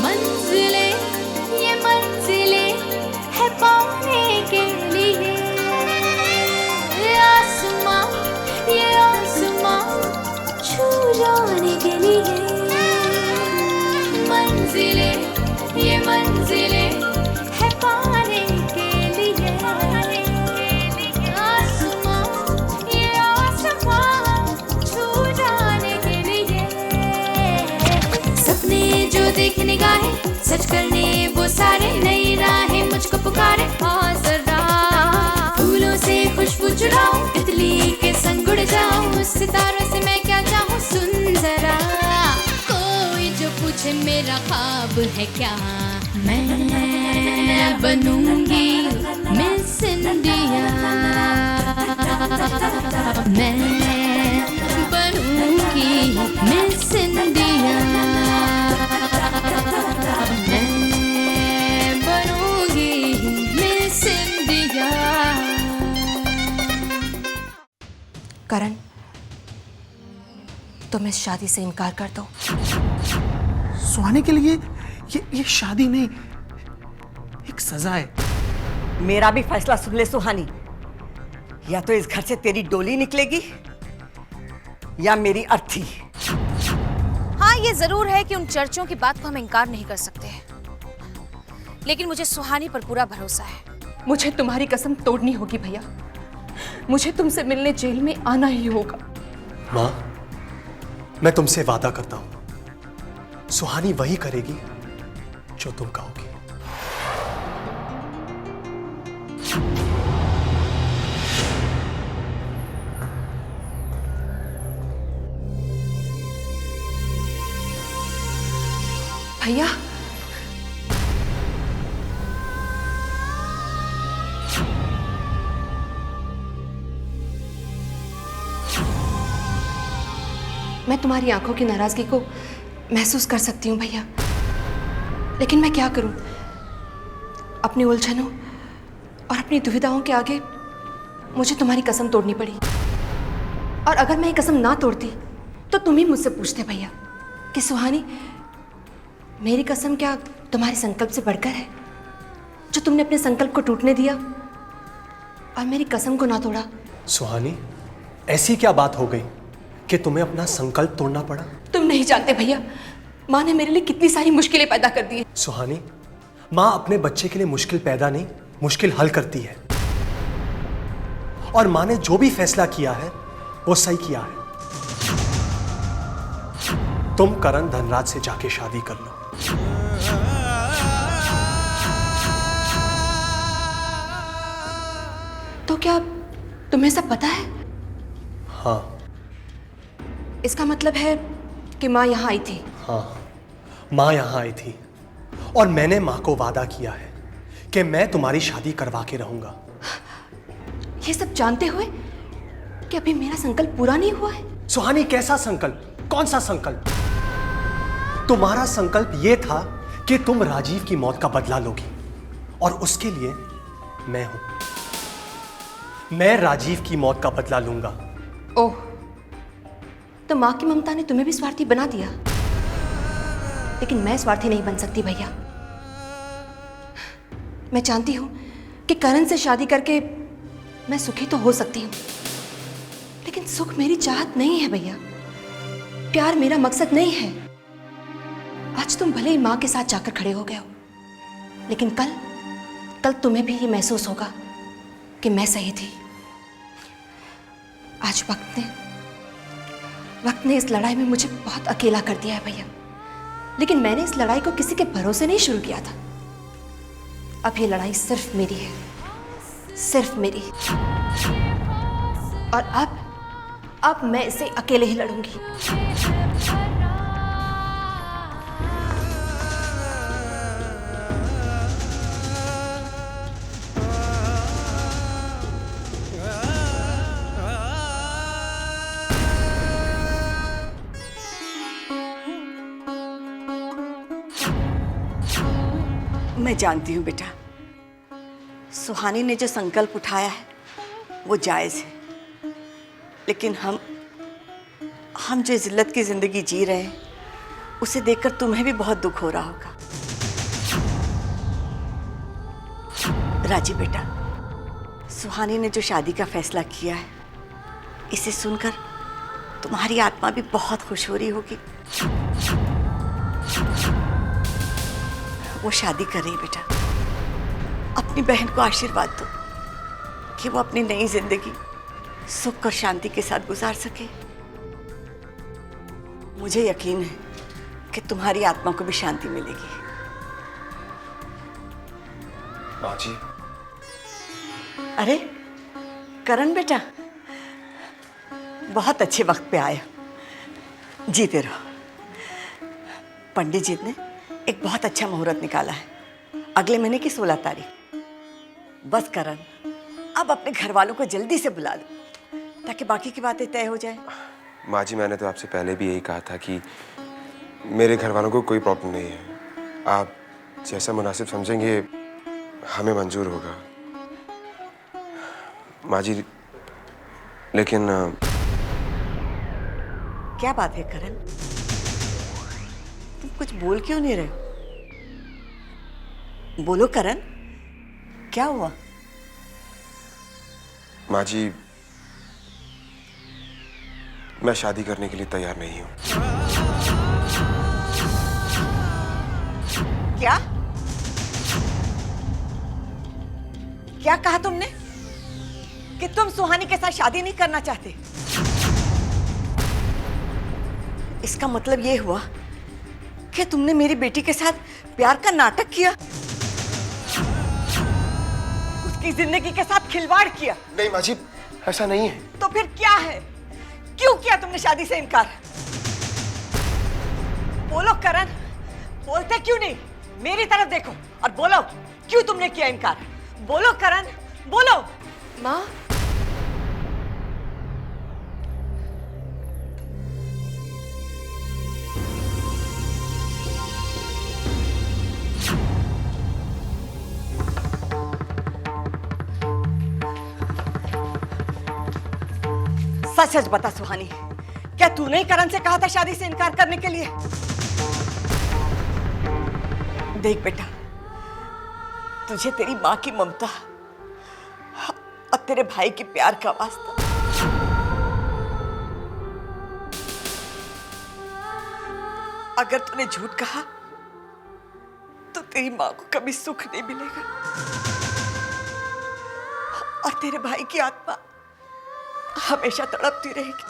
मंजिलें ये मंजिलें है पाने के लिए, आसमां ये आसमां छू जाने के लिए। मंजिलें ये मंजिलें है पाने के लिए, आसमां ये आसमां छू जाने के लिए। सपने जो देख निगाहें सच करने वो सारे, नई राहें मुझको पुकारे। हाँ जरा फूलों से खुशबू चुराऊं, तितली के संग उड़ जाऊं, सितारों से मैं क्या चाहूं। सुन जरा कोई जो पूछे मेरा ख्वाब है क्या, मैं बनूंगी मिस इंडिया, मैं बनूंगी मिस इंडिया, मैं बनूंगी मिस इंडिया। करण, तुम इस शादी से इनकार कर दो। सुहानी के लिए ये शादी नहीं, एक सजा है। मेरा भी फैसला सुन ले सुहानी, या तो इस घर से तेरी डोली निकलेगी या मेरी अर्थी। हाँ, ये जरूर है कि उन चर्चों की बात को हम इनकार नहीं कर सकते, लेकिन मुझे सुहानी पर पूरा भरोसा है। मुझे तुम्हारी कसम तोड़नी होगी भैया, मुझे तुमसे मिलने जेल में आना ही होगा। माँ, मैं तुमसे वादा करता हूं, सुहानी वही करेगी जो तुम कहोगी। भैया, मैं तुम्हारी आंखों की नाराजगी को महसूस कर सकती हूँ भैया, लेकिन मैं क्या करूँ? अपनी उलझनों और अपनी दुविधाओं के आगे मुझे तुम्हारी कसम तोड़नी पड़ी। और अगर मैं ये कसम ना तोड़ती तो तुम ही मुझसे पूछते भैया कि सुहानी, मेरी कसम क्या तुम्हारे संकल्प से बढ़कर है, जो तुमने अपने संकल्प को टूटने दिया और मेरी कसम को ना तोड़ा। सुहानी, ऐसी क्या बात हो गई कि तुम्हें अपना संकल्प तोड़ना पड़ा? तुम नहीं जानते भैया, माँ ने मेरे लिए कितनी सारी मुश्किलें पैदा कर दी है। सुहानी, माँ अपने बच्चे के लिए मुश्किल पैदा नहीं, मुश्किल हल करती है। और माँ ने जो भी फैसला किया है वो सही किया है। तुम करण धनराज से जाके शादी कर लो। तो क्या तुम्हें सब पता है? हाँ। इसका मतलब है कि माँ यहाँ आई थी? हाँ, माँ यहाँ आई थी और मैंने माँ को वादा किया है कि मैं तुम्हारी शादी करवा के रहूंगा। ये सब जानते हुए कि अभी मेरा संकल्प पूरा नहीं हुआ है? सुहानी, कैसा संकल्प? कौन सा संकल्प? तुम्हारा संकल्प यह था कि तुम राजीव की मौत का बदला लोगी, और उसके लिए मैं हूं। मैं राजीव की मौत का बदला लूंगा। ओह, तो माँ की ममता ने तुम्हें भी स्वार्थी बना दिया, लेकिन मैं स्वार्थी नहीं बन सकती भैया। मैं जानती हूं कि करण से शादी करके मैं सुखी तो हो सकती हूं, लेकिन सुख मेरी चाहत नहीं है भैया, प्यार मेरा मकसद नहीं है। आज तुम भले ही माँ के साथ जाकर खड़े हो गए हो, लेकिन कल तुम्हें भी ये महसूस होगा कि मैं सही थी। आज वक्त ने इस लड़ाई में मुझे बहुत अकेला कर दिया है भैया, लेकिन मैंने इस लड़ाई को किसी के भरोसे नहीं शुरू किया था। अब ये लड़ाई सिर्फ मेरी है, सिर्फ मेरी। और अब मैं इसे अकेले ही लड़ूंगी। मैं जानती हूँ बेटा, सुहानी ने जो संकल्प उठाया है वो जायज है, लेकिन हम जो जिल्लत की जिंदगी जी रहे हैं उसे देखकर तुम्हें भी बहुत दुख हो रहा होगा। राजी बेटा, सुहानी ने जो शादी का फैसला किया है, इसे सुनकर तुम्हारी आत्मा भी बहुत खुश हो रही होगी। वो शादी कर रही है बेटा। अपनी बहन को आशीर्वाद दो कि वो अपनी नई जिंदगी सुख और शांति के साथ गुजार सके। मुझे यकीन है कि तुम्हारी आत्मा को भी शांति मिलेगी। माँ जी। अरे करण बेटा, बहुत अच्छे वक्त पे आए। जीते रहो। पंडित जी ने एक बहुत अच्छा मुहूर्त निकाला है, अगले महीने की 16 तारीख। बस करण, अब अपने घर वालों को जल्दी से बुला लो ताकि बाकी की बातें तय हो जाए। माँ जी, मैंने तो आपसे पहले भी यही कहा था कि मेरे घर वालों को कोई प्रॉब्लम नहीं है। आप जैसा मुनासिब समझेंगे हमें मंजूर होगा। माँ जी, लेकिन क्या बात है करण, तुम कुछ बोल क्यों नहीं रहे हो? बोलो करण, क्या हुआ? माँ जी, मैं शादी करने के लिए तैयार नहीं हूँ। क्या क्या कहा तुमने कि तुम सुहानी के साथ शादी नहीं करना चाहते? इसका मतलब यह हुआ कि तुमने मेरी बेटी के साथ प्यार का नाटक किया, उसकी जिंदगी के साथ खिलवाड़ किया। नहीं माँ जी, ऐसा नहीं है। तो फिर क्या है? क्यों किया तुमने शादी से इनकार? बोलो करण, बोलते क्यों नहीं? मेरी तरफ देखो और बोलो, क्यों तुमने किया इनकार? बोलो करण, बोलो। माँ, सच सच बता सुहानी, क्या तूने ही करण से कहा था शादी से इनकार करने के लिए? देख बेटा, तुझे तेरी माँ की ममता और तेरे भाई के प्यार का वास्ता, अगर तूने झूठ कहा तो तेरी माँ को कभी सुख नहीं मिलेगा और तेरे भाई की आत्मा हमेशा तड़पती रहेगी।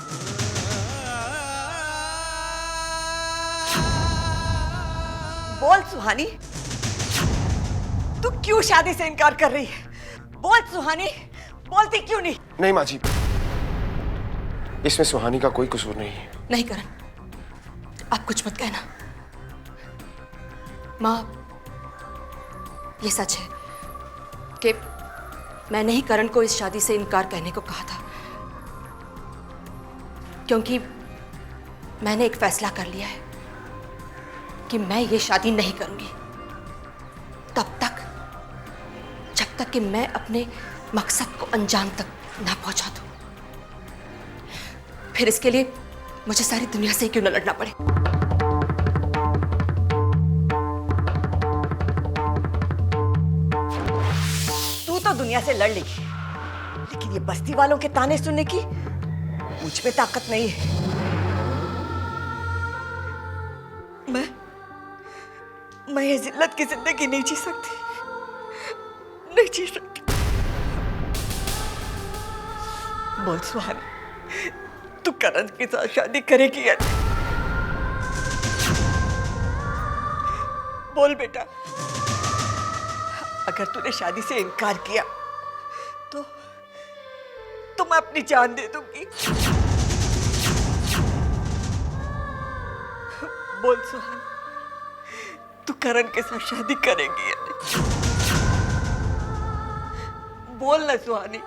बोल सुहानी, तू क्यों शादी से इनकार कर रही है? बोल सुहानी, बोलती क्यों नहीं? नहीं माँ जी, इसमें सुहानी का कोई कसूर नहीं है। नहीं करण, आप कुछ मत कहना। माँ, ये सच है कि मैंने ही करण को इस शादी से इनकार कहने को कहा था, क्योंकि मैंने एक फैसला कर लिया है कि मैं ये शादी नहीं करूंगी जब तक कि मैं अपने मकसद को अंजाम तक ना पहुंचा दूं। फिर इसके लिए मुझे सारी दुनिया से क्यों न लड़ना पड़े। तू तो दुनिया से लड़ लेगी, लेकिन ये बस्ती वालों के ताने सुनने की मुझ में ताकत नहीं है। मैं ये जिल्लत की जिंदगी नहीं जी सकती, नहीं जी सकती। बोल सुहानी, तू करण के साथ शादी करेगी या नहीं? बोल बेटा, अगर तूने शादी से इनकार किया तो मैं अपनी जान दे दूंगी। बोल सुहानी, तू करण के साथ शादी करेगी या नहीं? बोल ना सुहानी,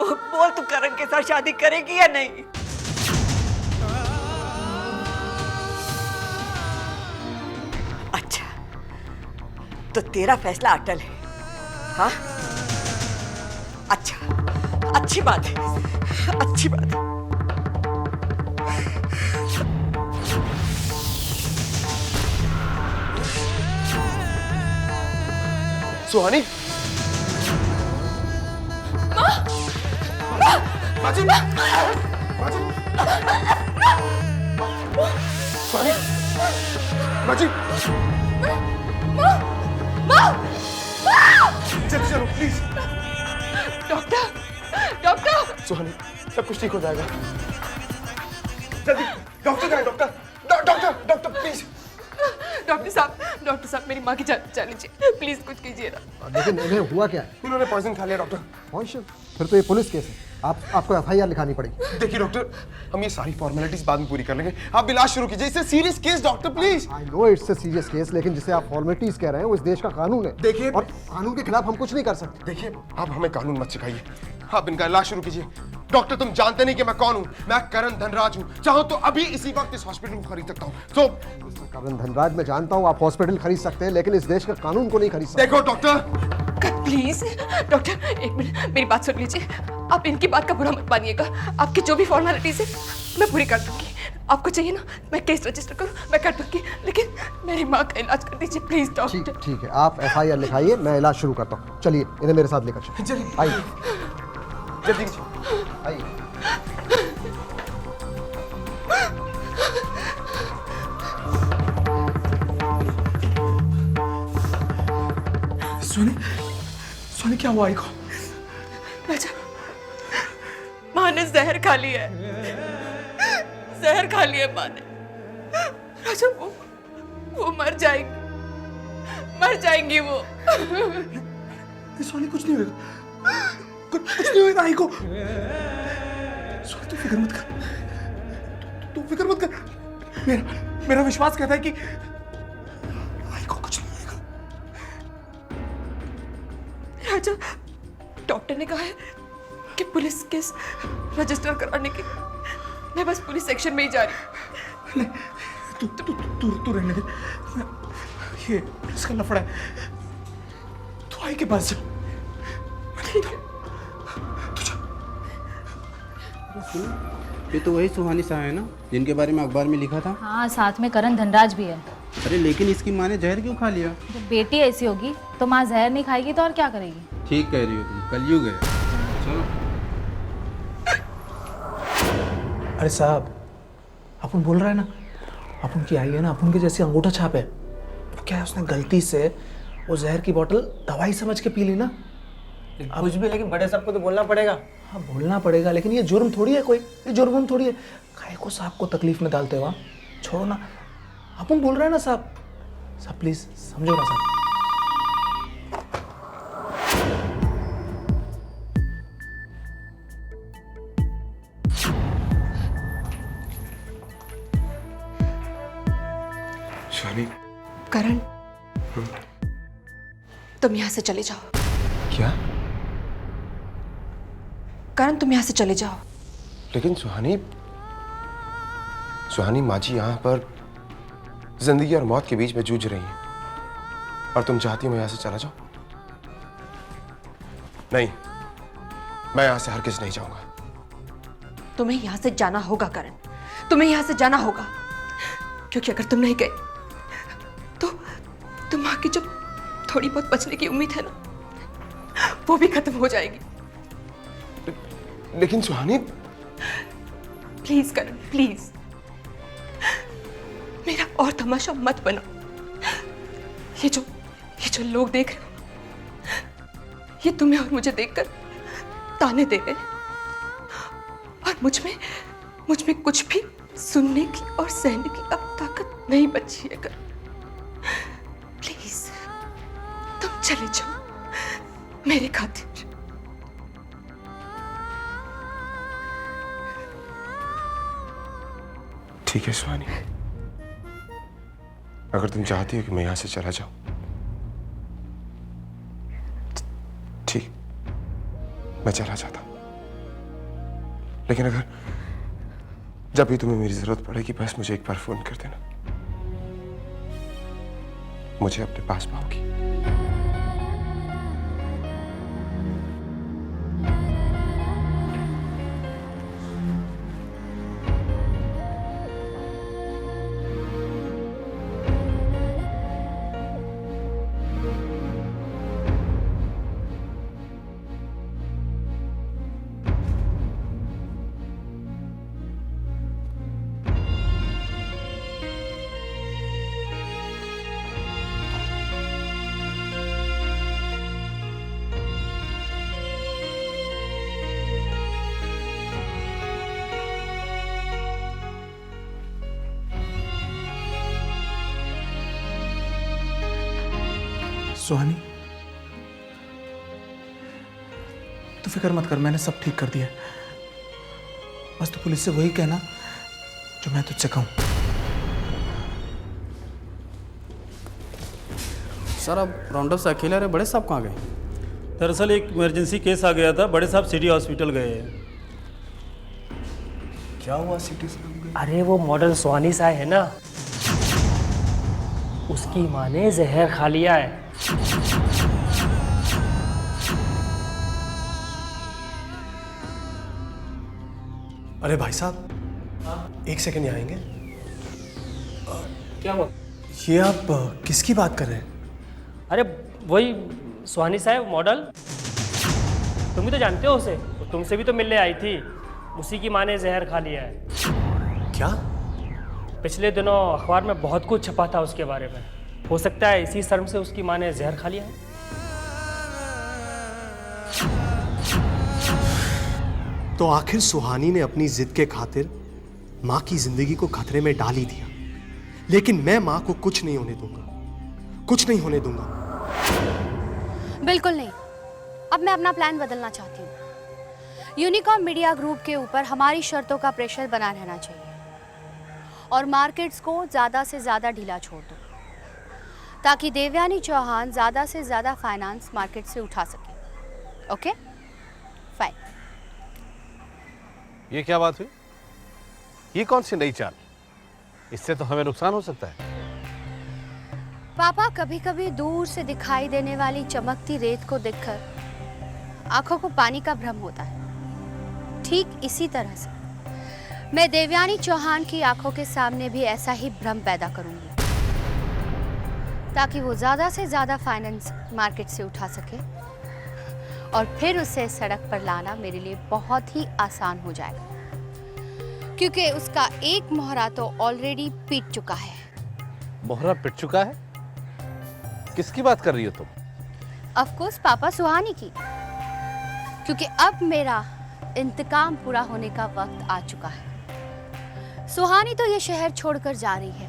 बोल, तू करण के साथ शादी करेगी या नहीं? अच्छा, तो तेरा फैसला अटल है, हाँ? अच्छा, अच्छी बात है, अच्छी बात है। सुहानी माजी माजी सुहानी माजी जल्दी चलो प्लीज। डॉक्टर सुहानी सब कुछ ठीक हो जाएगा। जल्दी डॉक्टर करें डॉक्टर डॉक्टर प्लीज। डॉक्टर साहब मेरी माँ की जान बचा लीजिए प्लीज, कुछ कीजिए ना। लेकिन इन्हें हुआ क्या है? इन्होंने पॉइजन खा लिया डॉक्टर। पॉइजन? फिर तो ये पुलिस केस है, आपको एफआईआर लिखानी पड़ेगी। देखिए डॉक्टर, हम ये सारी फॉर्मेलिटीज बाद में पूरी कर लेंगे, आप इलाज शुरू कीजिए। इससे serious case doctor please. I know it's a serious case, लेकिन जिसे आप फॉर्मेलिटीज कह रहे हैं वो इस देश का कानून है। देखिए- और कानून के खिलाफ हम कुछ नहीं कर सकते। देखिए आप हमें कानून मत सिखाइए, आप इनका इलाज शुरू कीजिए। डॉक्टर तुम जानते नहीं कि मैं कौन हूँ, मैं करण धनराज हूँ। चाहो तो अभी इसी वक्त इस हॉस्पिटल को खरीद सकता हूँ। तो करण धनराज, मैं जानता हूँ आप हॉस्पिटल खरीद सकते हैं, लेकिन इस देश का कानून को नहीं खरीद सकते। देखो डॉक्टर, प्लीज डॉक्टर एक मिनट मेरी बात सुन लीजिए। आप इनकी बात का बुरा मत मानिएगा, आपकी जो भी फॉर्मेलिटीज है मैं पूरी कर दूंगी। आपको चाहिए ना मैं केस रजिस्टर करूं, मैं कर दूंगी, लेकिन मेरी माँ का इलाज कर दीजिए प्लीज डॉक्टर। ठीक है, आप एफआईआर लिखाइए, मैं इलाज शुरू करता हूँ। चलिए इन्हें मेरे साथ लेकर चलिए। जल्दी आइए जल्दी। आइए। सोनी क्या हुआ आई को? राजा, माँ ने जहर खा लिया है, जहर खा लिया माँ ने। राजा वो मर जाएंगी वो। सोनी कुछ नहीं होगा, कुछ नहीं होगा आई को। सोनी तू फिक्र मत कर। मेरा विश्वास कहता है कि आई को कुछ नहीं होगा। राजा, डॉक्टर ने कहा है कि पुलिस केस रजिस्टर कराने के मैं बस पुलिस सेक्शन में ही जा रही हूँ। तू रहने दे, ये पुलिस का लफड़ा है। तू आई के पास जा। ये तो वही सुहानी साहब है ना जिनके बारे में अखबार में लिखा था। हाँ, साथ में करण धनराज भी है। अरे लेकिन इसकी माँ ने जहर क्यों खा लिया? जब बेटी ऐसी होगी तो माँ जहर नहीं खाएगी तो और क्या करेगी? ठीक कह रही हो तुम, कलयुग है। चलो। अरे साहब, अपन बोल रहा है ना, अपन की आई है ना, अपन के जैसी अंगूठा छाप है। तो क्या है, उसने गलती से वो जहर की बोतल दवाई समझ के पी ली ना। कुछ भी, लेकिन बड़े साहब को तो बोलना पड़ेगा। हाँ बोलना पड़ेगा, लेकिन ये जुर्म थोड़ी है कोई, ये जुर्म थोड़ी है। काहे को साहब को तकलीफ में डालते हो आप? छोड़ो ना, अपन बोल रहे हैं ना साहब। साहब प्लीज समझो ना साहब। सुहानी करण, तुम यहाँ से चले जाओ। क्या? करण तुम यहाँ से चले जाओ। लेकिन सुहानी माँ जी यहाँ पर जिंदगी और मौत के बीच में जूझ रही हैं और तुम चाहती हो मैं यहाँ से चला जाऊं? नहीं, मैं यहाँ से हरगिज़ नहीं जाऊंगा। तुम्हें यहाँ से जाना होगा करण, तुम्हें यहाँ से जाना होगा, क्योंकि अगर तुम नहीं गए तो माँ की जो थोड़ी बहुत बचने की उम्मीद है ना, वो भी खत्म हो जाएगी। लेकिन सुहानी, प्लीज करण प्लीज, मेरा और तमाशा मत बनो। ये जो लोग देख रहे हो, ये तुम्हें और मुझे देखकर ताने दे रहे हैं, और मुझ में कुछ भी सुनने की और सहने की अब ताकत नहीं बची है करण। प्लीज तुम चले जाओ मेरे खातिर। ठीक है सुहानी, अगर तुम चाहती हो कि मैं यहां से चला जाऊं, ठीक, मैं चला जाता हूं। लेकिन अगर जब भी तुम्हें मेरी जरूरत पड़ेगी, बस मुझे एक बार फोन कर देना, मुझे अपने पास पाओगी। सुहानी, तू फिक्र मत कर, मैंने सब ठीक कर दिया। बस तू पुलिस से वही कहना जो मैं तुझसे कहूं। सर आप राउंडअप से अकेले रहे, बड़े साहब कहाँ गए? दरअसल एक इमरजेंसी केस आ गया था, बड़े साहब सिटी हॉस्पिटल गए हैं। क्या हुआ सिटी से? अरे वो मॉडल सुहानी सा है ना, उसकी माँ ने जहर खा लिया है। अरे भाई साहब, एक सेकंड यहाँ आएंगे? क्या हुआ? ये आप किसकी बात कर रहे हैं? अरे वही सुहानी साहब मॉडल, तुम भी तो जानते हो उसे, वो तुमसे भी तो मिलने आई थी। उसी की माँ ने जहर खा लिया है। क्या? पिछले दिनों अखबार में बहुत कुछ छपा था उसके बारे में। हो सकता है इसी शर्म से उसकी माँ ने जहर खा लिया है। तो आखिर सुहानी ने अपनी जिद के खातिर माँ की जिंदगी को खतरे में डाल ही दिया, लेकिन मैं माँ को कुछ नहीं होने दूंगा, कुछ नहीं होने दूंगा। बिल्कुल नहीं। अब मैं अपना प्लान बदलना चाहती हूँ। यूनिकॉर्न मीडिया ग्रुप के ऊपर हमारी शर्तों का प्रेशर बना रहना चाहिए और मार्केट्स को ज़्यादा से ज़्यादा ढीला छोड़ दो, ताकि देवयानी चौहान ज़्यादा से ज़्यादा फाइनेंस मार्केट से उठा सके। Okay fine. ये क्या बात हुई? ये कौन सी नई चाल? इससे तो हमें नुकसान हो सकता है। पापा, कभी कभी दूर से दिखाई देने वाली चमकती रेत को देखकर आंखों को पानी का भ्रम होता है। ठीक इसी तरह से मैं देवयानी चौहान की आंखों के सामने भी ऐसा ही भ्रम पैदा करूंगी, ताकि वो ज्यादा से ज्यादा फाइनेंस मार्केट से उठा सके और फिर उसे सड़क पर लाना मेरे लिए बहुत ही आसान हो जाएगा, क्योंकि उसका एक मोहरा तो ऑलरेडी पीट चुका है। मोहरा पिट चुका है? किसकी बात कर रही हो तुम? ऑफ कोर्स पापा, सुहानी की, क्योंकि अब मेरा इंतकाम पूरा होने का वक्त आ चुका है। सुहानी तो ये शहर छोड़कर जा रही है,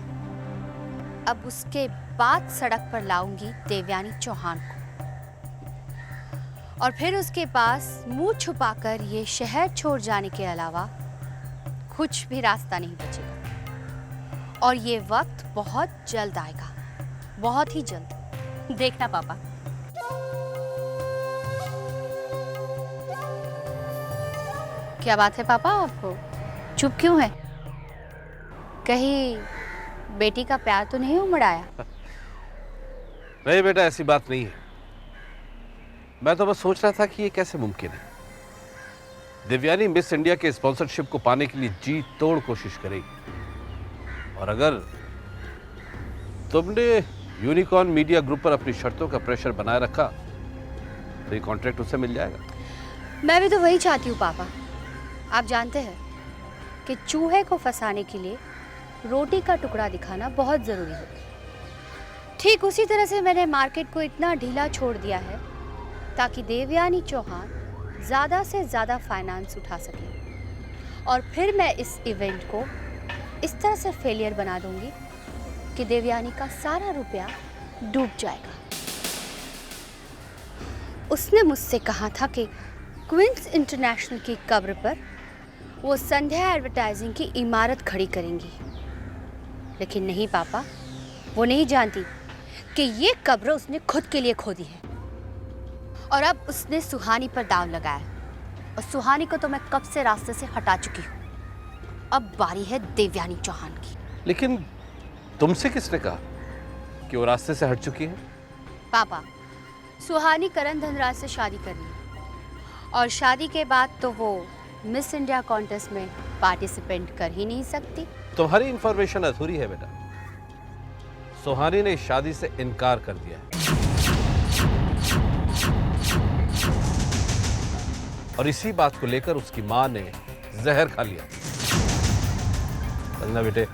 अब उसके बाद सड़क पर लाऊंगी देवयानी चौहान को, और फिर उसके पास मुंह छुपाकर ये शहर छोड़ जाने के अलावा कुछ भी रास्ता नहीं बचेगा। और ये वक्त बहुत जल्द आएगा, बहुत ही जल्द। देखना पापा। क्या बात है पापा, आपको चुप क्यों है? कहीं बेटी का प्यार तो नहीं उमड़ाया? नहीं बेटा, ऐसी बात नहीं है। मैं तो बस सोच रहा था कि ये कैसे मुमकिन है। देवयानी मिस इंडिया के स्पॉन्सरशिप को पाने के लिए जी तोड़ कोशिश करेगी, और अगर तुमने यूनिकॉर्न मीडिया ग्रुप पर अपनी शर्तों का प्रेशर बनाए रखा तो ये कॉन्ट्रैक्ट उससे मिल जाएगा। मैं भी तो वही चाहती हूँ पापा। आप जानते हैं कि चूहे को फंसाने के लिए रोटी का टुकड़ा दिखाना बहुत ज़रूरी है। ठीक उसी तरह से मैंने मार्केट को इतना ढीला छोड़ दिया है ताकि देवयानी चौहान ज़्यादा से ज़्यादा फाइनेंस उठा सके, और फिर मैं इस इवेंट को इस तरह से फेलियर बना दूंगी कि देवयानी का सारा रुपया डूब जाएगा। उसने मुझसे कहा था कि क्वींस इंटरनेशनल की कब्र पर वो संध्या एडवर्टाइजिंग की इमारत खड़ी करेंगी, लेकिन नहीं पापा, वो नहीं जानती कि ये कब्र उसने खुद के लिए खोदी है, और अब उसने सुहानी पर दाव लगाया, और सुहानी को तो मैं कब से रास्ते से हटा चुकी हूँ। अब बारी है देवयानी चौहान की। लेकिन तुमसे किसने कहा कि वो रास्ते से हट चुकी है? पापा, सुहानी करण धनराज से शादी करनी है, और शादी के बाद तो वो मिस इंडिया कॉन्टेस्ट में पार्टिसिपेंट कर ही नहीं सकती। तुम्हारी इंफॉर्मेशन अधूरी है बेटा। सुहानी ने इस शादी से इनकार कर दिया है, और इसी बात को लेकर उसकी मां ने जहर खा लिया। समझना बेटे,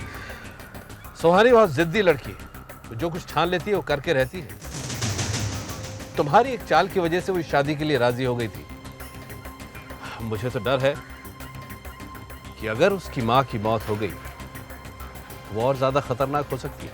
सुहानी बहुत जिद्दी लड़की है, जो कुछ ठान लेती है वो करके रहती है। तुम्हारी एक चाल की वजह से वो इस शादी के लिए राजी हो गई थी। मुझे तो डर है कि अगर उसकी मां की मौत हो गई वो और ज्यादा खतरनाक हो सकती है।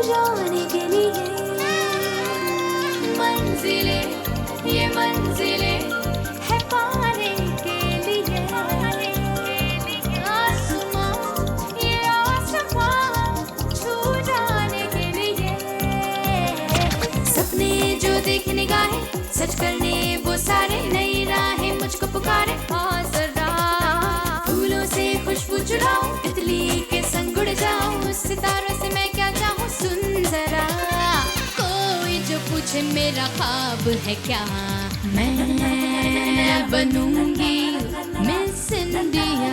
जाने के लिए। मंजिलें ये मंजिलें है पाने के लिए। आसमां ये आसमां छू जाने के लिए। सपने जो देख निगाहें सच करने वो सारे, नई राहें मुझको पुकारे। हाँ जरा फूलों से खुशबू चुराऊं, तितली के संग उड़ जाऊं, सितारों से मैं क्या चाहूं सुन जरा। कोई जो पूछे मेरा ख्वाब है क्या, मैं बनूंगी मिस इंडिया।